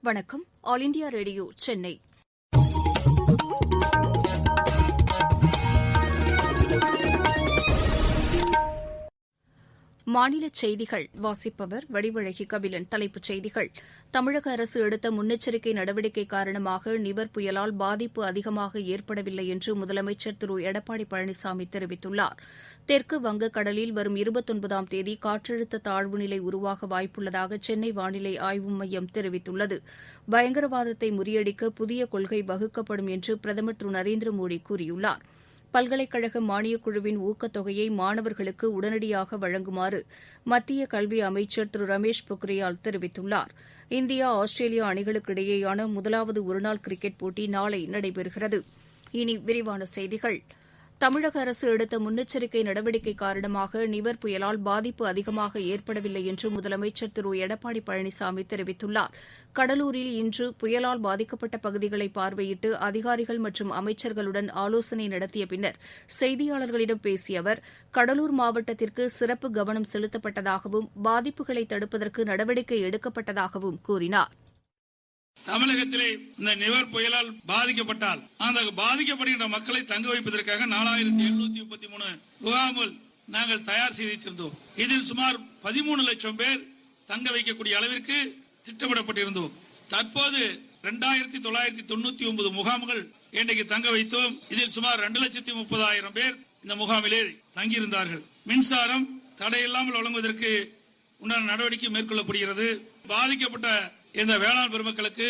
வணக்கம். All India radio Chennai. மாநிலச் செய்திகள் வாசிப்பவர் வடிவழகி கபிலன். தலைப்புச் செய்திகள்: தமிழக அரசு எடுத்த முன்னெச்சரிக்கை நடவடிக்கை காரணமாக நிவர் புயலால் பாதிப்பு அதிகமாக ஏற்படவில்லை என்று முதலமைச்சர் திரு எடப்பாடி பழனிசாமி தெரிவித்துள்ளார். தெற்கு வங்கக்கடலில் வரும் 29ஆம் தேதி காற்றழுத்த தாழ்வு நிலை உருவாக வாய்ப்புள்ளதாக சென்னை வானிலை ஆய்வு மையம் தெரிவித்துள்ளது. பயங்கரவாதத்தை முறியடிக்க புதிய கொள்கை வகுக்கப்படும் என்று பிரதமர் திரு நரேந்திர மோடி கூறியுள்ளார். பல்கலைக்கழக மானியக் குழுவின் ஊக்கத்தொகையை மாணவர்களுக்கு உடனடியாக வழங்குமாறு மத்திய கல்வி அமைச்சர் திரு ரமேஷ் பொக்ரியால் தெரிவித்துள்ளார். இந்தியா ஆஸ்திரேலியா அணிகளுக்கு இடையேயான முதலாவது ஒருநாள் கிரிக்கெட் போட்டி நாளை நடைபெறுகிறது. இனி விரிவான செய்திகள். தமிழக அரசு எடுத்த முன்னெச்சரிக்கை நடவடிக்கை காரணமாக நிவர் புயலால் பாதிப்பு அதிகமாக ஏற்படவில்லை என்று முதலமைச்சர் திரு எடப்பாடி பழனிசாமி தெரிவித்துள்ளார். கடலூரில் இன்று புயலால் பாதிக்கப்பட்ட பகுதிகளை பார்வையிட்டு அதிகாரிகள் மற்றும் அமைச்சர்களுடன் ஆலோசனை நடத்திய பின்னர் செய்தியாளர்களிடம் பேசிய அவர், கடலூர் மாவட்டத்திற்கு சிறப்பு கவனம் செலுத்தப்பட்டதாகவும் பாதிப்புகளை தடுப்பதற்கு நடவடிக்கை எடுக்கப்பட்டதாகவும் கூறினார். தமிழகத்திலே இந்த நிவர் புயலால் பாதிக்கப்பட்டால் அந்த பாதிக்கப்படுகின்ற மக்களை தங்க வைப்பதற்காக 4733 முகாம்கள் நாங்கள் தயார் செய்து வைத்திருந்தோம். இதில் சுமார் 13 லட்சம் பேர் தங்க வைக்கக்கூடிய அளவிற்கு திட்டமிடப்பட்டிருந்தோம். தற்போது 2999 முகாம்கள் இன்றைக்கு தங்க வைத்தோம். இதில் சுமார் 2,30,000 பேர் இந்த முகாமிலே தங்கியிருந்தார்கள். மின்சாரம் தடையில்லாமல் வழங்குவதற்கு உண்டான நடவடிக்கை மேற்கொள்ளப்படுகிறது. பாதிக்கப்பட்ட இந்த வேளாண் பெருமக்களுக்கு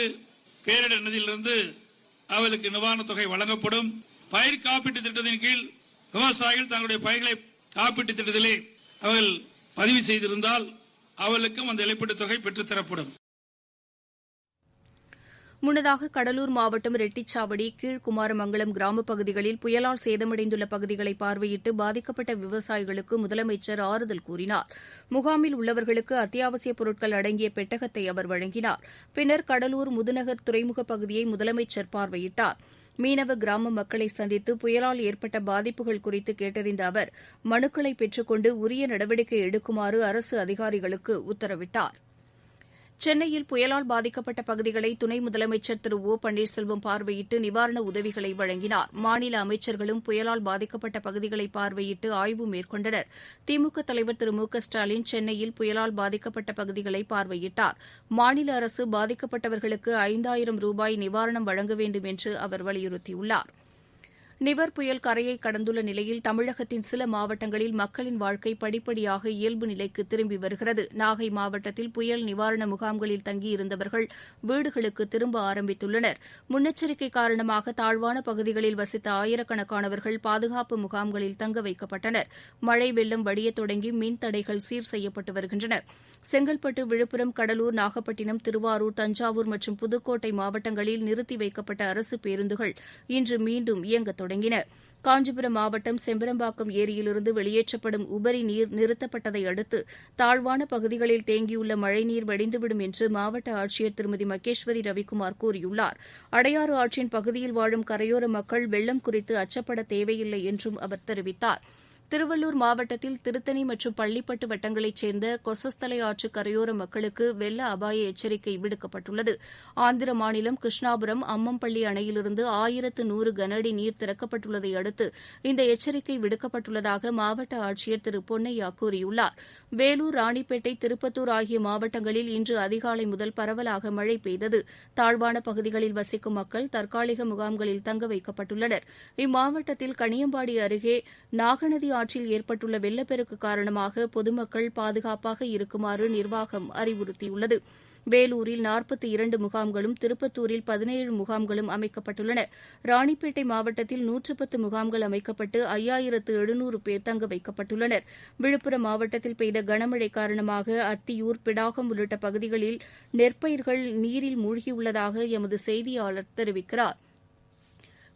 பேரிடர் நிதியிலிருந்து அவர்களுக்கு நிவாரணத் தொகை வழங்கப்படும். பயிர் காப்பீட்டு திட்டத்தின் கீழ் விவசாயிகள் தங்களுடைய பயிர்களை காப்பீட்டு திட்டத்திலே அவர்கள் பதிவு செய்திருந்தால் அவர்களுக்கும் அந்த இழப்பீட்டுத் தொகை பெற்றுத்தரப்படும். முன்னதாக கடலூர் மாவட்டம் ரெட்டிச்சாவடி, கீழ்குமாரமங்கலம் கிராமப் பகுதிகளில் புயலால் சேதமடைந்துள்ள பகுதிகளை பார்வையிட்டு பாதிக்கப்பட்ட விவசாயிகளுக்கு முதலமைச்சர் ஆறுதல் கூறினார். முகாமில் உள்ளவர்களுக்கு அத்தியாவசியப் பொருட்கள் அடங்கிய பெட்டகத்தை அவர் வழங்கினார். பின்னர் கடலூர் முதுநகர் துறைமுகப் பகுதியை முதலமைச்சர் பார்வையிட்டார். மீனவ கிராம மக்களை சந்தித்து புயலால் ஏற்பட்ட பாதிப்புகள் குறித்து கேட்டறிந்த அவர் மனுக்களை பெற்றுக் கொண்டு உரிய நடவடிக்கை எடுக்குமாறு அரசு அதிகாரிகளுக்கு உத்தரவிட்டார். சென்னையில் புயலால் பாதிக்கப்பட்ட பகுதிகளை துணை முதலமைச்சர் திரு ஓ பன்னீர்செல்வம் பார்வையிட்டு நிவாரண உதவிகளை வழங்கினார். மாநில அமைச்சர்களும் புயலால் பாதிக்கப்பட்ட பகுதிகளை பார்வையிட்டு ஆய்வு மேற்கொண்டனர். திமுக தலைவர் திரு மு க ஸ்டாலின் சென்னையில் புயலால் பாதிக்கப்பட்ட பகுதிகளை பார்வையிட்டார். மாநில அரசு பாதிக்கப்பட்டவர்களுக்கு 5000 ரூபாய் நிவாரணம் வழங்க வேண்டும் என்று அவர் வலியுறுத்தியுள்ளார். நிவர் புயல் கரையை கடந்துள்ள நிலையில் தமிழகத்தின் சில மாவட்டங்களில் மக்களின் வாழ்க்கை படிப்படியாக இயல்பு நிலைக்கு திரும்பி வருகிறது. நாகை மாவட்டத்தில் புயல் நிவாரண முகாம்களில் தங்கியிருந்தவர்கள் வீடுகளுக்கு திரும்ப ஆரம்பித்துள்ளனர். முன்னெச்சரிக்கை காரணமாக தாழ்வான பகுதிகளில் வசித்த ஆயிரக்கணக்கானவர்கள் பாதுகாப்பு முகாம்களில் தங்க வைக்கப்பட்டனர். மழை வெள்ளம் வடியத் தொடங்கி மின் தடைகள் சீர் செய்யப்பட்டு வருகின்றன. செங்கல்பட்டு, விழுப்புரம், கடலூர், நாகப்பட்டினம், திருவாரூர், தஞ்சாவூர் மற்றும் புதுக்கோட்டை மாவட்டங்களில் நிறுத்தி வைக்கப்பட்ட அரசு பேருந்துகள் இன்று மீண்டும் இயங்கத் தொடங்கின. காஞ்சிபுரம் மாவட்டம் செம்பரம்பாக்கம் ஏரியிலிருந்து வெளியேற்றப்படும் உபரி நீர் நிறுத்தப்பட்டதை அடுத்து தாழ்வான பகுதிகளில் தேங்கியுள்ள மழைநீர் வடிந்துவிடும் என்று மாவட்ட ஆட்சியர் திருமதி மகேஸ்வரி ரவிக்குமார் கூறியுள்ளார். அடையாறு ஆற்றின் பகுதியில் வாழும் கரையோர மக்கள் வெள்ளம் குறித்து அச்சப்பட தேவையில்லை என்றும் அவர் தெரிவித்தார். திருவள்ளூர் மாவட்டத்தில் திருத்தணி மற்றும் பள்ளிப்பட்டு வட்டங்களைச் சேர்ந்த கொசஸ்தலை ஆற்று கரையோர மக்களுக்கு வெள்ள அபாய எச்சரிக்கை விடுக்கப்பட்டுள்ளது. ஆந்திர மாநிலம் கிருஷ்ணாபுரம் அம்மம்பள்ளி அணையிலிருந்து 1100 கனஅடி நீர் திறக்கப்பட்டுள்ளதை அடுத்து இந்த எச்சரிக்கை விடுக்கப்பட்டுள்ளதாக மாவட்ட ஆட்சியர் திரு பொன்னையா கூறியுள்ளார். வேலூர், ராணிப்பேட்டை, திருப்பத்தூர் ஆகிய மாவட்டங்களில் இன்று அதிகாலை முதல் பரவலாக மழை பெய்தது. தாழ்வான பகுதிகளில் வசிக்கும் மக்கள் தற்காலிக முகாம்களில் தங்க வைக்கப்பட்டுள்ளனர். இம்மாவட்டத்தில் கணியம்பாடி அருகே நாகநதி ஆற்றில் ஏற்பட்டுள்ள வெள்ளப்பெருக்கு காரணமாக பொதுமக்கள் பாதுகாப்பாக இருக்குமாறு நிர்வாகம் அறிவுறுத்தியுள்ளது. வேலூரில் 42 முகாம்களும், திருப்பத்தூரில் 17 முகாம்களும் அமைக்கப்பட்டுள்ளன. ராணிப்பேட்டை மாவட்டத்தில் 110 முகாம்கள் அமைக்கப்பட்டு 5700 பேர் தங்க வைக்கப்பட்டுள்ளனர். விழுப்புரம் மாவட்டத்தில் பெய்த கனமழை காரணமாக அத்தியூர், பிடாகம் உள்ளிட்ட பகுதிகளில் நெற்பயிர்கள் நீரில் மூழ்கியுள்ளதாக எமது செய்தியாளர் தெரிவிக்கிறார்.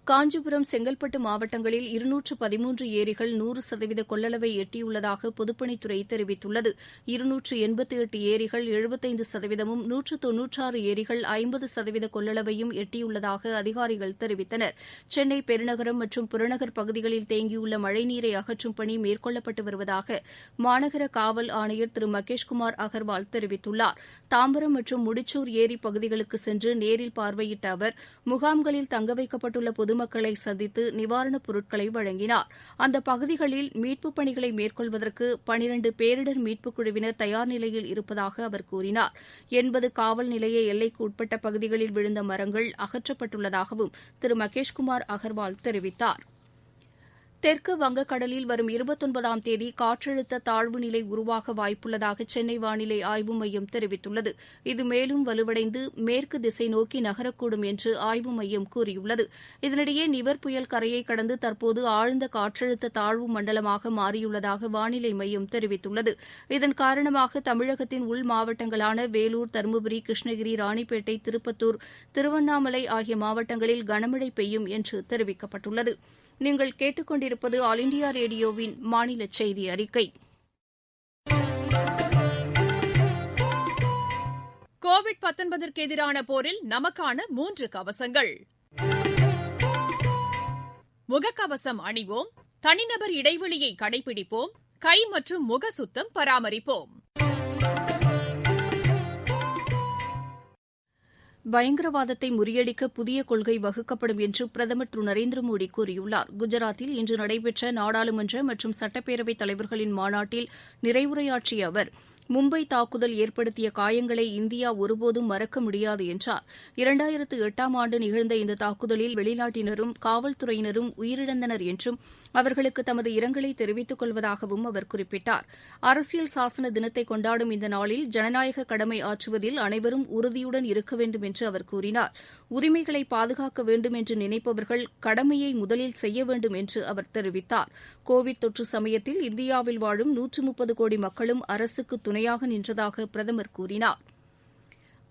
காஞ்சிபுரம், செங்கல்பட்டு மாவட்டங்களில் 213 ஏரிகள் 100% கொள்ளளவை எட்டியுள்ளதாக பொதுப்பணித்துறை தெரிவித்துள்ளது. 288 ஏரிகள் 75%ம், 196 ஏரிகள் 50% கொள்ளளவையும் எட்டியுள்ளதாக அதிகாரிகள் தெரிவித்தனர். சென்னை பெருநகரம் மற்றும் புறநகர் பகுதிகளில் தேங்கியுள்ள மழைநீரை அகற்றும் பணி மேற்கொள்ளப்பட்டு வருவதாக மாநகர காவல் ஆணையர் திரு மகேஷ்குமார் அகர்வால் தெரிவித்துள்ளார். தாம்பரம் மற்றும் முடிச்சூர் ஏரி பகுதிகளுக்கு சென்று நேரில் பார்வையிட்ட அவர் முகாம்களில் தங்க வைக்கப்பட்டுள்ள பொதுமக்களை சந்தித்து நிவாரணப் பொருட்களை வழங்கினார். அந்த பகுதிகளில் மீட்புப் பணிகளை மேற்கொள்வதற்கு 12 பேரிடர் மீட்புக் குழுவினர் தயார் நிலையில் இருப்பதாக அவர் கூறினார். 80 காவல் நிலைய எல்லைக்கு உட்பட்ட பகுதிகளில் விழுந்த மரங்கள் அகற்றப்பட்டுள்ளதாகவும் திரு மகேஷ்குமார் அகர்வால் தெரிவித்தார். தெற்கு வங்கக்கடலில் வரும் 29ஆம் தேதி காற்றழுத்த தாழ்வு நிலை உருவாக வாய்ப்புள்ளதாக சென்னை வானிலை ஆய்வு மையம் தெரிவித்துள்ளது. இது மேலும் வலுவடைந்து மேற்கு திசை நோக்கி நகரக்கூடும் என்று ஆய்வு மையம் கூறியுள்ளது. இதனிடையே நிவர் புயல் கரையை கடந்து தற்போது ஆழ்ந்த காற்றழுத்த தாழ்வு மண்டலமாக மாறியுள்ளதாக வானிலை மையம் தெரிவித்துள்ளது. இதன் காரணமாக தமிழகத்தின் உள் மாவட்டங்களான வேலூர், தருமபுரி, கிருஷ்ணகிரி, ராணிப்பேட்டை, திருப்பத்தூர், திருவண்ணாமலை ஆகிய மாவட்டங்களில் கனமழை பெய்யும் என்று தெரிவிக்கப்பட்டுள்ளது. நீங்கள் கேட்டுக்கொண்டிருப்பது ஆல் இண்டியா ரேடியோவின் மாநில செய்தி அறிக்கை. கோவிட்-19ற்கு எதிரான போரில் நமக்கான 3 கவசங்கள். முகக்கவசம் அணிவோம், தனிநபர் இடைவெளியை கடைபிடிப்போம், கை மற்றும் முக சுத்தம் பராமரிப்போம். பயங்கரவாதத்தை முறியடிக்க புதிய கொள்கை வகுக்கப்படும் என்று பிரதமர் திரு நரேந்திர மோடி கூறியுள்ளார். குஜராத்தில் இன்று நடைபெற்ற நாடாளுமன்ற மற்றும் சட்டப்பேரவைத் தலைவர்களின் மாநாட்டில் நிறைவுரையாற்றிய அவர் மும்பை தாக்குதல் ஏற்படுத்திய காயங்களை இந்தியா ஒருபோதும் மறக்க முடியாது என்றார். 2008ஆம் ஆண்டு நிகழ்ந்த இந்த தாக்குதலில் வெளிநாட்டினரும் காவல்துறையினரும் உயிரிழந்தனர் என்றும் அவர்களுக்கு தமது இரங்கலை தெரிவித்துக் கொள்வதாகவும் அவர் குறிப்பிட்டார். அரசியல் சாசன தினத்தை கொண்டாடும் இந்த நாளில் ஜனநாயக கடமை ஆற்றுவதில் அனைவரும் உறுதியுடன் இருக்க வேண்டும் என்று அவர் கூறினார். உரிமைகளை பாதுகாக்க வேண்டும் என்று நினைப்பவர்கள் கடமையை முதலில் செய்ய வேண்டும் என்று அவர் தெரிவித்தார். கோவிட் தொற்று சமயத்தில் இந்தியாவில் வாழும் 130 கோடி மக்களும் அரசுக்கு துணையாக நின்றதாக பிரதமர் கூறினார்.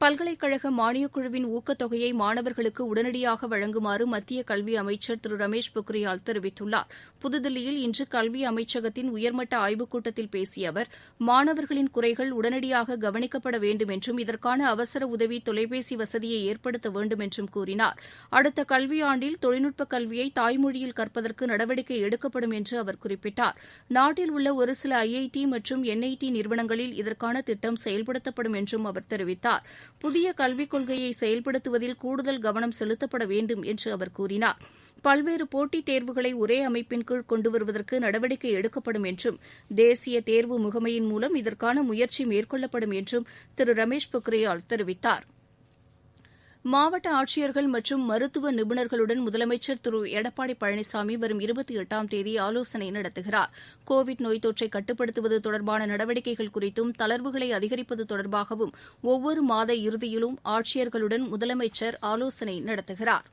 பல்கலைக்கழக மானியக் குழுவின் ஊக்கத்தொகையை மாணவர்களுக்கு உடனடியாக வழங்குமாறு மத்திய கல்வி அமைச்சர் திரு ரமேஷ் பொக்ரியால் தெரிவித்துள்ளார். புதுதில்லியில் இன்று கல்வி அமைச்சகத்தின் உயர்மட்ட ஆய்வுக் கூட்டத்தில் பேசிய அவர் மாணவர்களின் குறைகள் உடனடியாக கவனிக்கப்பட வேண்டும் என்றும் இதற்கான அவசர உதவி தொலைபேசி வசதியை ஏற்படுத்த வேண்டும் என்றும் கூறினார். அடுத்த கல்வியாண்டில் தொழில்நுட்ப கல்வியை தாய்மொழியில் கற்பதற்கு நடவடிக்கை எடுக்கப்படும் என்று அவர் குறிப்பிட்டார். நாட்டில் உள்ள ஒரு சில ஐஐடி மற்றும் என்ஐடி நிறுவனங்களில் இதற்கான திட்டம் செயல்படுத்தப்படும் என்றும் அவர் தெரிவித்தார். புதிய கல்விக் கொள்கையை செயல்படுத்துவதில் கூடுதல் கவனம் செலுத்தப்பட வேண்டும் என்று அவர் கூறினார். பல்வேறு போட்டித் தேர்வுகளை ஒரே அமைப்பின் கீழ் கொண்டு வருவதற்கு நடவடிக்கை எடுக்கப்படும் என்றும் தேசிய தேர்வு முகமையின் மூலம் இதற்கான முயற்சி மேற்கொள்ளப்படும் என்றும் திரு ரமேஷ் பொக்ரியால் தெரிவித்தார். மாவட்ட ஆட்சியர்கள் மற்றும் மருத்துவ நிபுணர்களுடன் முதலமைச்சர் திரு எடப்பாடி பழனிசாமி வரும் 28ஆம் தேதி ஆலோசனை நடத்துகிறார். கோவிட் நோய் தொற்றை கட்டுப்படுத்துவது தொடர்பான நடவடிக்கைகள் குறித்தும் தளர்வுகளை அதிகரிப்பது தொடர்பாகவும் ஒவ்வொரு மாத இறுதியிலும் ஆட்சியர்களுடன் முதலமைச்சர் ஆலோசனை நடத்துகிறார்.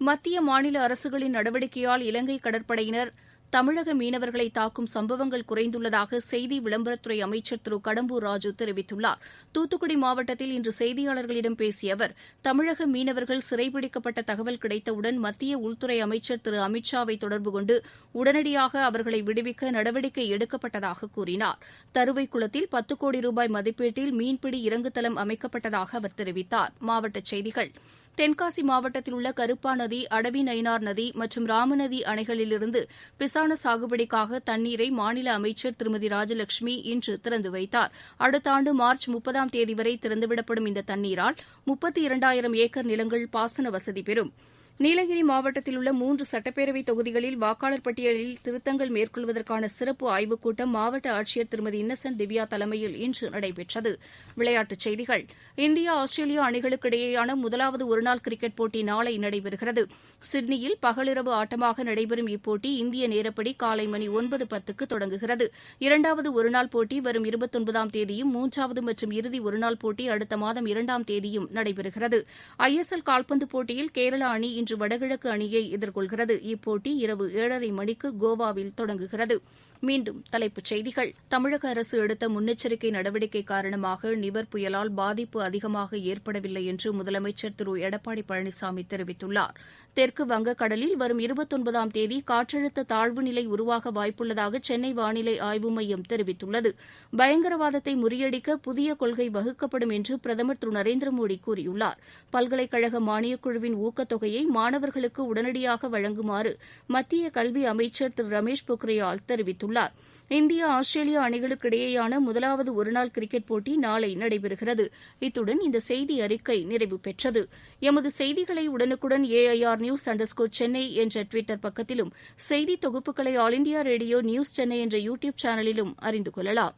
மத்திய மாநில அரசுகளின் நடவடிக்கையால் இலங்கை கடற்படையினர் தமிழக மீனவர்களை தாக்கும் சம்பவங்கள் குறைந்துள்ளதாக செய்தி விளம்பரத்துறை அமைச்சர் திரு கடம்பூர் ராஜு தெரிவித்துள்ளார். தூத்துக்குடி மாவட்டத்தில் இன்று செய்தியாளர்களிடம் பேசிய அவர் தமிழக மீனவர்கள் சிறைபிடிக்கப்பட்ட தகவல் கிடைத்தவுடன் மத்திய உள்துறை அமைச்சர் திரு அமித் ஷாவை தொடர்பு கொண்டு உடனடியாக அவர்களை விடுவிக்க நடவடிக்கை எடுக்கப்பட்டதாக கூறினார். தருவைக்குளத்தில் 10 கோடி ரூபாய் மதிப்பீட்டில் மீன்பிடி இறங்குதளம் அமைக்கப்பட்டதாக அவர் தெரிவித்தார். மாவட்டச் செய்திகள் தென்காசி மாவட்டத்தில் உள்ள கருப்பா நதி, அடவி நயினார் நதி மற்றும் ராமநதி அணைகளிலிருந்து பிசான சாகுபடிக்காக தண்ணீரை மாநில அமைச்சர் திருமதி ராஜலட்சுமி இன்று திறந்து வைத்தார். அடுத்த ஆண்டு மார்ச் 30ஆம் தேதி வரை திறந்துவிடப்படும் இந்த தண்ணீரால் 32,000 ஏக்கர் நிலங்கள் பாசன வசதி பெறும். நீலகிரி மாவட்டத்தில் உள்ள 3 சட்டப்பேரவைத் தொகுதிகளில் வாக்காளர் பட்டியலில் திருத்தங்கள் மேற்கொள்வதற்கான சிறப்பு ஆய்வுக் கூட்டம் மாவட்ட ஆட்சியர் திருமதி இன்னசென்ட் திவ்யா தலைமையில் இன்று நடைபெற்றது. விளையாட்டுச் செய்திகள் இந்தியா ஆஸ்திரேலியா அணிகளுக்கு இடையேயான முதலாவது ஒருநாள் கிரிக்கெட் போட்டி நாளை நடைபெறுகிறது. சிட்னியில் பகலிரவு ஆட்டமாக நடைபெறும் இப்போட்டி இந்திய நேரப்படி காலை மணி 9:10க்கு தொடங்குகிறது. இரண்டாவது ஒருநாள் போட்டி வரும் 29ஆம் தேதியும், மூன்றாவது மற்றும் இறுதி ஒருநாள் போட்டி அடுத்த மாதம் 2ஆம் தேதியும் நடைபெறுகிறது. ISL கால்பந்து போட்டியில் கேரள அணி இன்று வடகிழக்கு அணியை எதிர்கொள்கிறது. இப்போட்டி இரவு 7:30 மணிக்கு கோவாவில் தொடங்குகிறது. மீண்டும் தலைப்புச் செய்திகள். தமிழக அரசு எடுத்த முன்னெச்சரிக்கை நடவடிக்கை காரணமாக நிவர் புயலால் பாதிப்பு அதிகமாக ஏற்படவில்லை என்று முதலமைச்சர் திரு எடப்பாடி பழனிசாமி தெரிவித்துள்ளார். தெற்கு வங்கக்கடலில் வரும் 29ஆம் தேதி காற்றழுத்த தாழ்வு நிலை உருவாக வாய்ப்புள்ளதாக சென்னை வானிலை ஆய்வு மையம் தெரிவித்துள்ளது. பயங்கரவாதத்தை முறியடிக்க புதிய கொள்கை வகுக்கப்படும் என்று பிரதமர் திரு நரேந்திர மோடி கூறியுள்ளார். பல்கலைக்கழக மானியக் குழுவின் ஊக்கத்தொகையை மாணவர்களுக்கு உடனடியாக வழங்குமாறு மத்திய கல்வி அமைச்சர் திரு ரமேஷ் பொக்ரியால் தெரிவித்துள்ளார். இந்தியா ஆஸ்திரேலியா அணிகளுக்கு இடையேயான முதலாவது ஒருநாள் கிரிக்கெட் போட்டி நாளை நடைபெறுகிறது. இத்துடன் இந்த செய்தி அறிக்கை நிறைவு பெற்றது. எமது செய்திகளை உடனுக்குடன் AIR_News_Chennai என்ற டுவிட்டர் பக்கத்திலும் செய்தி தொகுப்புகளை all India radio news Chennai என்ற யூடியூப் சேனலிலும் அறிந்து கொள்ளலாம்.